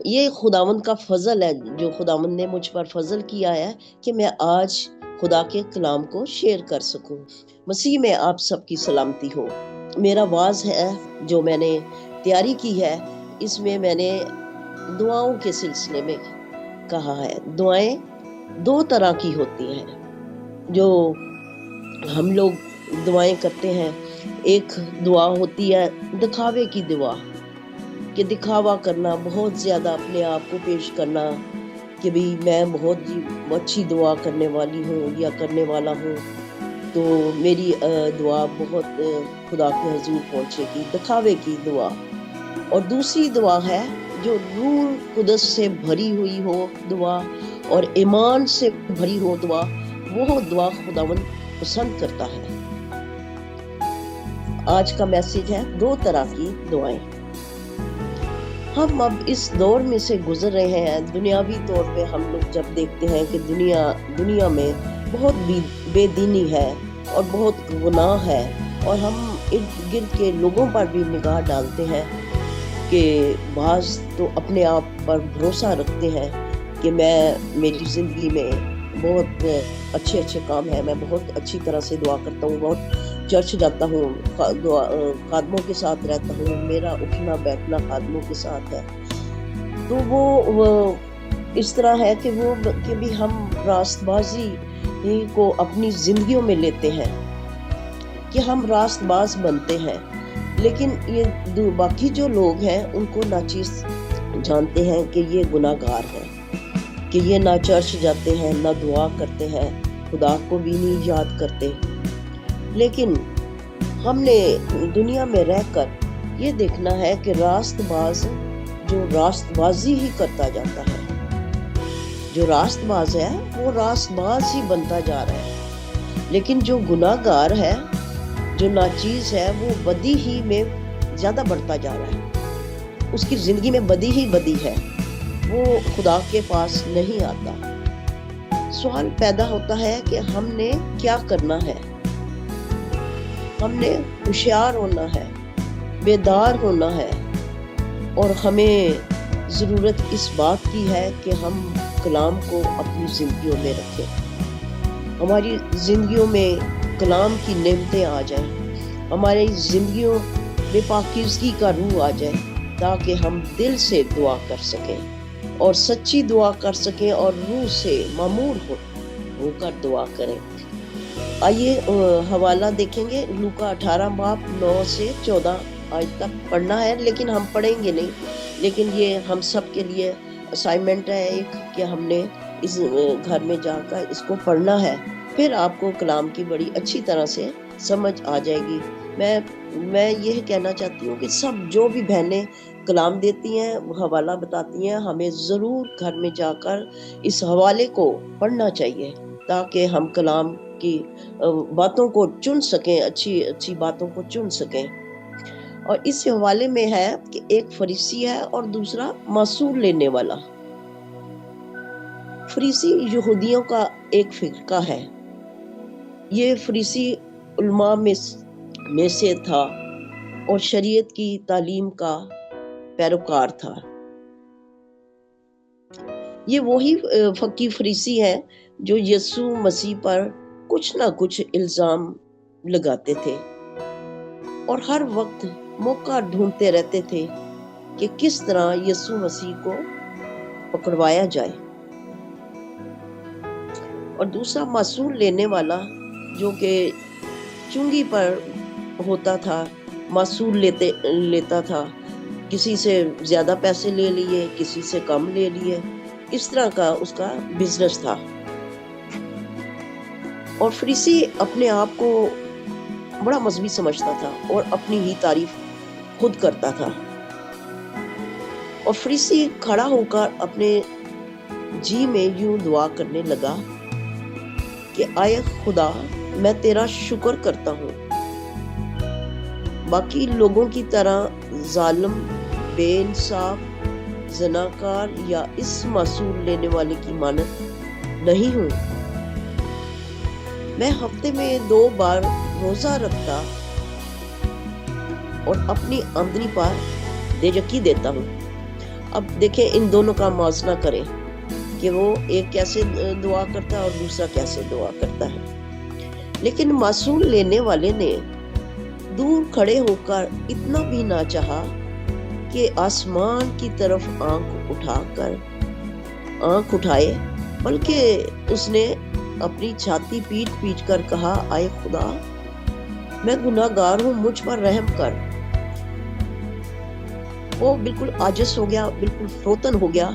یہ خداوند کا فضل ہے، جو خداوند نے مجھ پر فضل کیا ہے کہ میں آج خدا کے کلام کو شیئر کر سکوں۔ مسیح میں آپ سب کی سلامتی ہو۔ میرا واز ہے جو میں نے تیاری کی ہے، اس میں میں نے دعاؤں کے سلسلے میں کہا ہے۔ دعائیں دو طرح کی ہوتی ہیں جو ہم لوگ دعائیں کرتے ہیں۔ ایک دعا ہوتی ہے دکھاوے کی دعا، کہ دکھاوا کرنا، بہت زیادہ اپنے آپ کو پیش کرنا کہ بھی میں بہت اچھی دعا کرنے والی ہوں یا کرنے والا ہوں، تو میری دعا بہت خدا کے حضور پہنچے گی، دکھاوے کی دعا۔ اور دوسری دعا ہے جو روح قدس سے بھری ہوئی ہو دعا اور ایمان سے بھری ہو دعا، وہ دعا خداوند پسند کرتا ہے۔ آج کا میسج ہے دو طرح کی دعائیں۔ ہم اب اس دور میں سے گزر رہے ہیں۔ دنیاوی طور پہ ہم لوگ جب دیکھتے ہیں کہ دنیا میں بہت بے دینی ہے اور بہت گناہ ہے، اور ہم ارد گرد کے لوگوں پر بھی نگاہ ڈالتے ہیں کہ بعض تو اپنے آپ پر بھروسہ رکھتے ہیں کہ میری زندگی میں بہت اچھے کام ہیں، میں بہت اچھی طرح سے دعا کرتا ہوں، بہت چرچ جاتا ہوں، خادموں کے ساتھ رہتا ہوں، میرا اٹھنا بیٹھنا خادموں کے ساتھ ہے۔ تو وہ اس طرح ہے کہ بھی ہم راست بازی کو اپنی زندگیوں میں لیتے ہیں کہ ہم راست باز بنتے ہیں، لیکن یہ باقی جو لوگ ہیں ان کو ناچیز جانتے ہیں کہ یہ گناہ گار ہیں، کہ یہ نہ چرچ جاتے ہیں، نہ دعا کرتے ہیں، خدا کو بھی نہیں یاد کرتے۔ لیکن ہم نے دنیا میں رہ کر یہ دیکھنا ہے کہ راست باز جو راست بازی ہی کرتا جاتا ہے، جو راست باز ہے وہ راست باز ہی بنتا جا رہا ہے، لیکن جو گناہ گار ہے، جو ناچیز ہے، وہ بدی ہی میں زیادہ بڑھتا جا رہا ہے، اس کی زندگی میں بدی ہی بدی ہے، وہ خدا کے پاس نہیں آتا۔ سوال پیدا ہوتا ہے کہ ہم نے کیا کرنا ہے؟ ہم نے ہوشیار ہونا ہے، بیدار ہونا ہے، اور ہمیں ضرورت اس بات کی ہے کہ ہم کلام کو اپنی زندگیوں میں رکھیں، ہماری زندگیوں میں کلام کی نعمتیں آ جائیں، ہماری زندگیوں میں پاکیزگی کا روح آ جائے، تاکہ ہم دل سے دعا کر سکیں اور سچی دعا کر سکیں اور روح سے معمور ہو کر دعا کریں۔ آئیے حوالہ دیکھیں گے، لوکا 18 باب 9 سے 14 آج تک پڑھنا ہے، لیکن ہم پڑھیں گے نہیں، لیکن یہ ہم سب کے لیے اسائنمنٹ ہے ایک کہ ہم نے اس گھر میں جا کر اس کو پڑھنا ہے، پھر آپ کو کلام کی بڑی اچھی طرح سے سمجھ آ جائے گی۔ میں یہ کہنا چاہتی ہوں کہ سب جو بھی بہنیں کلام دیتی ہیں، حوالہ بتاتی ہیں، ہمیں ضرور گھر میں جا کر اس حوالے کو پڑھنا چاہیے، تاکہ ہم کلام کی باتوں کو چن سکیں، اچھی باتوں کو چن سکیں۔ اور اس حوالے میں ہے کہ ایک فریسی ہے اور دوسرا معصور لینے والا۔ فریسی یہودیوں کا ایک فرقہ ہے، یہ فریسی علماء میں سے تھا اور شریعت کی تعلیم کا پیروکار تھا۔ یہ وہی فقی فریسی ہیں جو یسوع مسیح پر کچھ نہ کچھ الزام لگاتے تھے اور ہر وقت موقع ڈھونڈتے رہتے تھے کہ کس طرح یسوع مسیح کو پکڑوایا جائے۔ اور دوسرا معصور لینے والا جو کہ چنگی پر ہوتا تھا، معصور لیتا تھا، کسی سے زیادہ پیسے لے لیے، کسی سے کم لے لیے، اس طرح کا اس کا بزنس تھا۔ اور فریسی اپنے آپ کو بڑا مذہبی سمجھتا تھا اور اپنی ہی تعریف خود کرتا تھا۔ اور فریسی کھڑا ہو کر اپنے جی میں یوں دعا کرنے لگا کہ آئے خدا، میں تیرا شکر کرتا ہوں، باقی لوگوں کی طرح ظالم، بے انصاف، زناکار یا اس معصور لینے والے کی مانند نہیں ہوں۔ میں ہفتے میں 2 بار روزہ رکھتا اور اپنی آمدنی پر دیرکی دیتا ہوں، اب دیکھیں ان دونوں کا موازنہ کریں کہ وہ ایک کیسے دعا کرتا ہے اور دوسرا کیسے دعا کرتا ہے۔ لیکن معصول لینے والے نے دور کھڑے ہو کر اتنا بھی نہ چاہا کہ آسمان کی طرف آنکھ اٹھائے، بلکہ اس نے اپنی چھاتی پیٹ پیٹ کر کہا، آئے خدا، میں گناہ گار ہوں، مجھ پر رحم کر۔ وہ بالکل عاجز ہو گیا، بالکل فروتن ہو گیا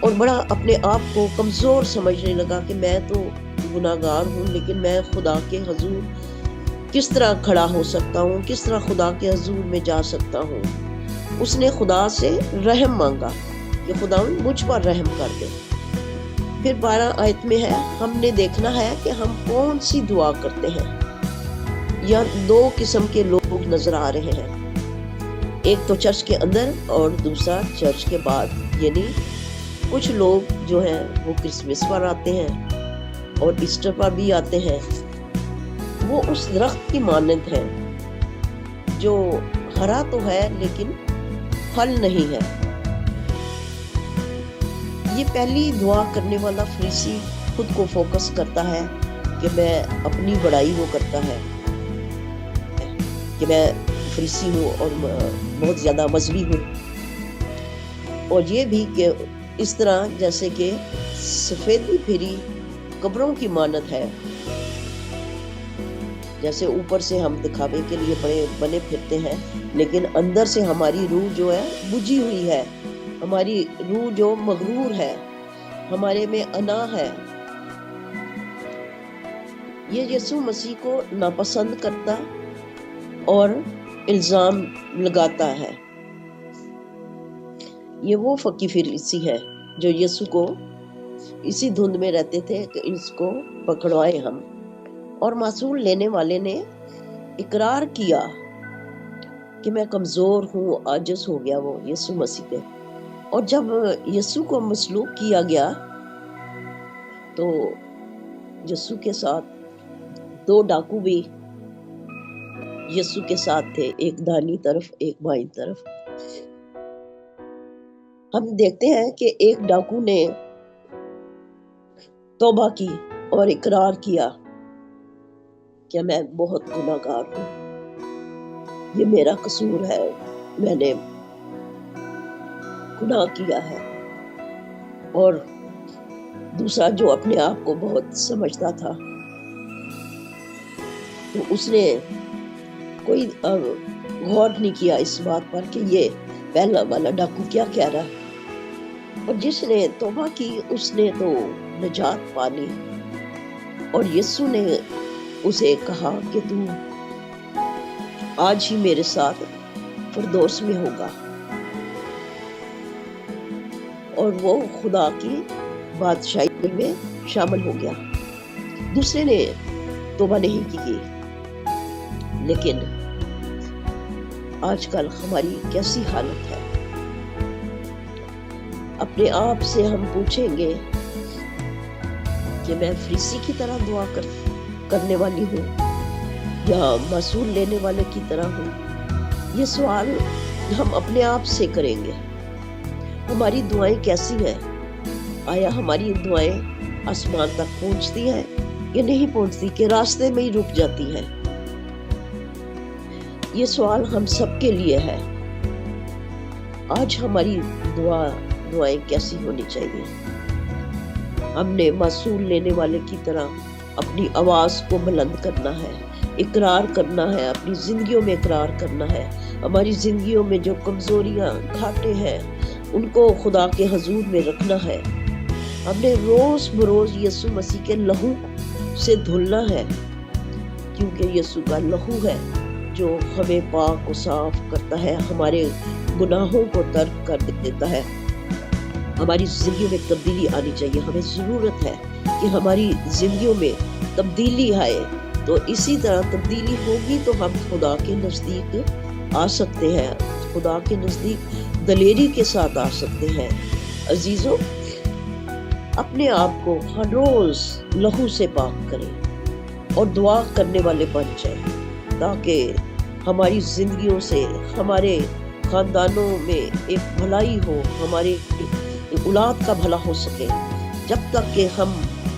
اور بڑا اپنے آپ کو کمزور سمجھنے لگا کہ میں تو گناہ گار ہوں، لیکن میں خدا کے حضور کس طرح کھڑا ہو سکتا ہوں، کس طرح خدا کے حضور میں جا سکتا ہوں۔ اس نے خدا سے رحم مانگا کہ خدا مجھ پر رحم کر دے۔ پھر 12 آیت میں ہے، ہم نے دیکھنا ہے کہ ہم کون سی دعا کرتے ہیں۔ یا 2 قسم کے لوگ نظر آ رہے ہیں، ایک تو چرچ کے اندر اور دوسرا چرچ کے بعد، یعنی کچھ لوگ جو ہیں وہ کرسمس پر آتے ہیں اور ایسٹر پر بھی آتے ہیں، وہ اس درخت کی مانند ہے جو ہرا تو ہے لیکن پھل نہیں ہے۔ یہ پہلی دعا کرنے والا فریسی خود کو فوکس کرتا ہے کہ میں اپنی بڑائی وہ کرتا ہے کہ میں فریسی ہوں اور بہت زیادہ مذہبی ہوں، اور یہ بھی کہ اس طرح جیسے کہ سفیدی پھری قبروں کی مانند ہے، جیسے اوپر سے ہم دکھاوے کے لیے بنے پھرتے ہیں، لیکن اندر سے ہماری روح جو ہے بجھی ہوئی ہے، ہماری روح جو مغرور ہے، ہمارے میں انا ہے۔ یہ یسوع مسیح کو ناپسند کرتا اور الزام لگاتا ہے۔ یہ وہ فقی فریسی ہے جو یسوع کو اسی دھند میں رہتے تھے کہ اس کو پکڑوائے ہم، اور معصول لینے والے نے اقرار کیا کہ میں کمزور ہوں، عاجز ہو گیا وہ یسوع مسیح پہ۔ اور جب یسوع کو مسلوب کیا گیا تو یسوع کے ساتھ 2 ڈاکو بھی یسوع کے ساتھ تھے، ایک دانی طرف ایک بائیں طرف۔ ہم دیکھتے ہیں کہ ایک ڈاکو نے توبہ کی اور اقرار کیا کہ میں بہت گناہ گار ہوں، یہ میرا قصور ہے، میں نے گناہ کیا ہے۔ اور دوسرا جو اپنے آپ کو بہت سمجھتا تھا، تو اس نے کوئی غور نہیں کیا اس بات پر کہ یہ پہلا والا ڈاکو کیا کہہ رہا ہے، اور جس نے توبہ کی اس نے تو نجات پا لی۔ اور یسوع نے اسے کہا کہ تو آج ہی میرے ساتھ فردوس میں ہوگا، اور وہ خدا کی بادشاہی میں شامل ہو گیا۔ دوسرے نے توبہ نہیں کی، لیکن آج کل ہماری کیسی حالت ہے؟ اپنے آپ سے ہم پوچھیں گے کہ میں فریسی کی طرح دعا کرنے والی ہوں یا معصول لینے والے کی طرح ہوں؟ یہ سوال ہم اپنے آپ سے کریں گے۔ ہماری دعائیں کیسی ہیں؟ آیا ہماری دعائیں آسمان تک پہنچتی ہیں یا نہیں پہنچتی، کہ راستے میں ہی رک جاتی ہیں؟ یہ سوال ہم سب کے لیے ہے۔ آج ہماری دعائیں کیسی ہونی چاہیے؟ ہم نے معصول لینے والے کی طرح اپنی آواز کو بلند کرنا ہے، اقرار کرنا ہے، اپنی زندگیوں میں اقرار کرنا ہے، ہماری زندگیوں میں جو کمزوریاں گھاٹے ہیں ان کو خدا کے حضور میں رکھنا ہے۔ ہم نے روز بروز یسوع مسیح کے لہو سے دھلنا ہے، کیونکہ یسوع کا لہو ہے جو ہمیں پاک و صاف کرتا ہے، ہمارے گناہوں کو ترک کر دیتا ہے۔ ہماری زندگیوں میں تبدیلی آنی چاہیے، ہمیں ضرورت ہے کہ ہماری زندگیوں میں تبدیلی آئے، تو اسی طرح تبدیلی ہوگی تو ہم خدا کے نزدیک آ سکتے ہیں، خدا کے نزدیک دلیری کے ساتھ آ سکتے ہیں۔ عزیزوں، اپنے آپ کو ہر روز لہو سے پاک کریں اور دعا کرنے والے بن جائیں، تاکہ ہماری زندگیوں سے، ہمارے خاندانوں میں ایک بھلائی ہو، ہمارے اولاد کا بھلا ہو سکے. جب تک کہ ہم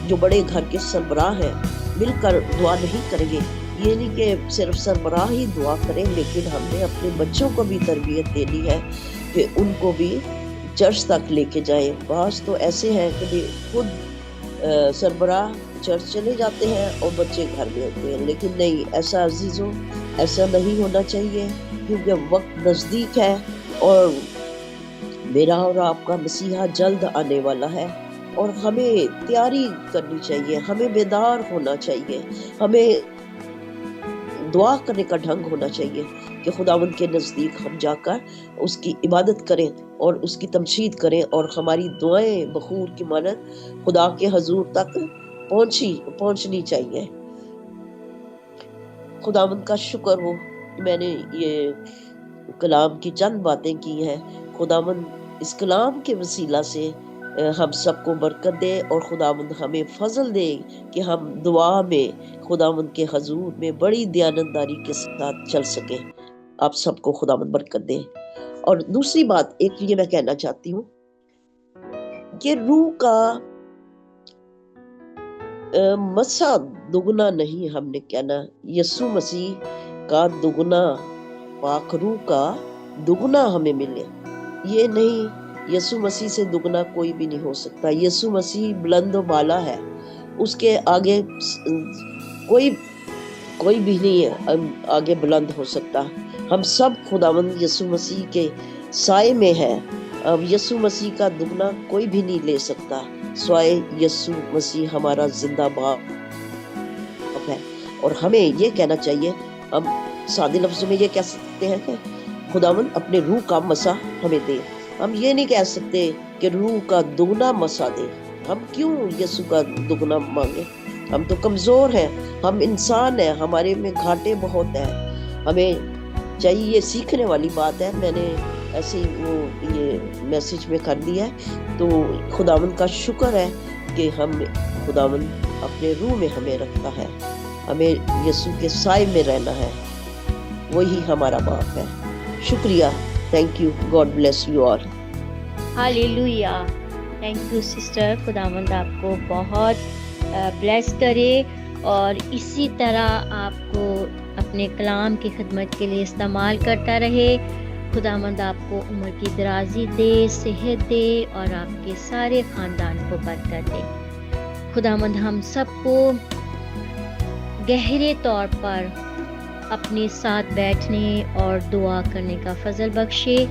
جو بڑے گھر کے سربراہ ہیں مل کر دعا نہیں کریں گے، یہ نہیں کہ صرف سربراہ ہی دعا کریں، لیکن ہم نے اپنے بچوں کو بھی تربیت دینی ہے کہ ان کو بھی چرچ تک لے کے جائیں. بعض تو ایسے ہیں کہ خود سربراہ چرچ چلے جاتے ہیں اور بچے گھر میں ہوتے ہیں، لیکن نہیں، ایسا عزیزوں ایسا نہیں ہونا چاہیے، کیونکہ وقت نزدیک ہے اور میرا اور آپ کا مسیحا جلد آنے والا ہے، اور ہمیں تیاری کرنی چاہیے، ہمیں بیدار ہونا چاہیے، ہمیں دعا کرنے کا ڈھنگ ہونا چاہیے کہ خداوند کے نزدیک ہم جا کر اس کی عبادت کریں اور اس کی تمجید کریں، اور ہماری دعائیں بخور کی مانند خدا کے حضور تک پہنچنی چاہیے. خداوند کا شکر ہو، میں نے یہ کلام کی چند باتیں کی ہیں. خداوند اس کلام کے وسیلہ سے ہم سب کو برکت دے، اور خداوند ہمیں فضل دے کہ ہم دعا میں خداوند کے حضور میں بڑی دیانتداری کے ساتھ چل سکیں. آپ سب کو خداوند برکت دے. اور دوسری بات ایک یہ میں کہنا چاہتی ہوں کہ روح کا مسا دگنا نہیں ہم نے کہنا، یسوع مسیح کا دگنا، پاک روح کا دگنا ہمیں ملے. یہ نہیں، یسوع مسیح سے دگنا کوئی بھی نہیں ہو سکتا. یسوع مسیح بلند و بالا ہے، اس کے آگے کوئی بھی نہیں ہے آگے بلند ہو سکتا. ہم سب خداوند یسوع مسیح کے سائے میں ہیں. اب یسوع مسیح کا دگنا کوئی بھی نہیں لے سکتا سوائے یسوع مسیح ہمارا زندہ باپ ہے. اور ہمیں یہ کہنا چاہیے، ہم سادے لفظوں میں یہ کہہ سکتے ہیں کہ خداوند اپنے روح کا مسا ہمیں دے. ہم یہ نہیں کہہ سکتے کہ روح کا دگنا مسا دے. ہم کیوں یسوع کا دگنا مانگے؟ ہم تو کمزور ہیں، ہم انسان ہیں، ہمارے میں گھاٹے بہت ہیں. ہمیں چاہیے، یہ سیکھنے والی بات ہے، میں نے ایسے وہ یہ میسج میں کر دیا ہے. تو خداوند کا شکر ہے کہ ہم خداوند اپنے روح میں ہمیں رکھتا ہے، ہمیں یسوع کے سائے میں رہنا ہے، وہی ہمارا باپ ہے. شکریہ. Thank you. God bless you all. Hallelujah. Thank you sister. خداوند آپ کو بہت بلیس کرے اور اسی طرح آپ کو اپنے کلام کی خدمت کے لیے استعمال کرتا رہے. خداوند آپ کو عمر کی درازی دے، صحت دے، اور آپ کے سارے خاندان کو برکت دے. خداوند ہم سب کو گہرے طور پر اپنے ساتھ بیٹھنے اور دعا کرنے کا فضل بخشے.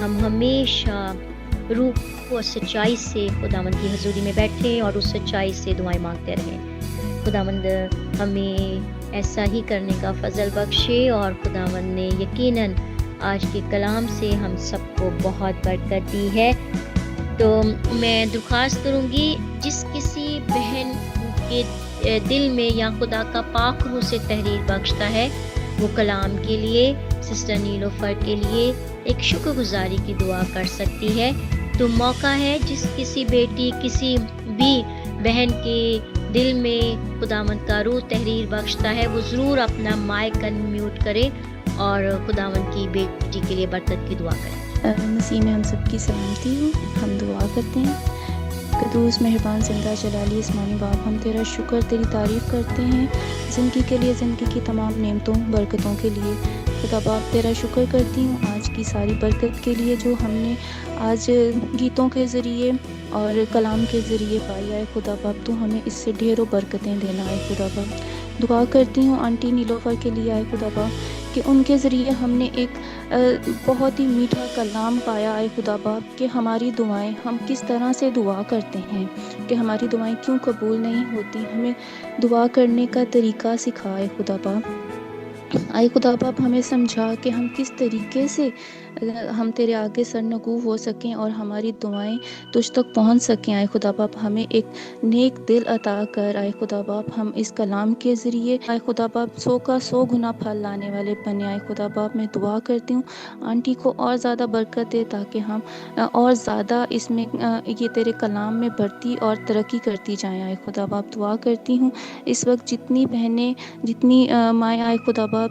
ہم ہمیشہ روح و سچائی سے خداوند کی حضوری میں بیٹھیں اور اس سچائی سے دعائیں مانگتے رہیں. خداوند ہمیں ایسا ہی کرنے کا فضل بخشے، اور خداوند نے یقیناً آج کے کلام سے ہم سب کو بہت برکت دی ہے. تو میں درخواست کروں گی، جس کسی بہن کے دل میں یا خدا کا پاک روح سے تحریر بخشتا ہے، وہ کلام کے لیے، سسٹر نیلوفر کے لیے ایک شکر گزاری کی دعا کر سکتی ہے. تو موقع ہے، جس کسی بیٹی، کسی بھی بہن کے دل میں خداوند کا روح تحریر بخشتا ہے، وہ ضرور اپنا مائک انمیوٹ کرے اور خداوند کی بیٹی کے لیے برکت کی دعا کریں. مسیح میں ہم سب کی سلامتی ہو. ہم دعا کرتے ہیں. قدوس مہربان زندہ جلالی آسمانی باپ، ہم تیرا شکر، تیری تعریف کرتے ہیں زندگی کے لیے، زندگی کی تمام نعمتوں برکتوں کے لیے. خدا باپ تیرا شکر کرتی ہوں آج کی ساری برکت کے لیے جو ہم نے آج گیتوں کے ذریعے اور کلام کے ذریعے پائی ہے. خدا باپ تو ہمیں اس سے ڈھیروں برکتیں دینا ہے. خدا باپ دعا کرتی ہوں آنٹی نیلوفر کے لیے آئے خدا باپ کہ ان کے ذریعے ہم نے ایک بہت ہی میٹھا کلام پایا ہے خدا باپ کہ ہماری دعائیں، ہم کس طرح سے دعا کرتے ہیں، کہ ہماری دعائیں کیوں قبول نہیں ہوتی. ہمیں دعا کرنے کا طریقہ سکھائے خدا باپ. آئے خدا باپ ہمیں سمجھا کہ ہم کس طریقے سے ہم تیرے آگے سرنگو ہو سکیں اور ہماری دعائیں تجھ تک پہنچ سکیں. آئے خدا باپ ہمیں ایک نیک دل عطا کر. آئے خدا باپ ہم اس کلام کے ذریعے آئے خدا باپ 100 کا 100 گنا پھل لانے والے بنے. آئے خدا باپ میں دعا کرتی ہوں آنٹی کو اور زیادہ برکت دے تاکہ ہم اور زیادہ اس میں یہ تیرے کلام میں بڑھتی اور ترقی کرتی جائیں. آئے خدا باپ دعا کرتی ہوں اس وقت جتنی بہنیں، جتنی مائیں آئے خدا باپ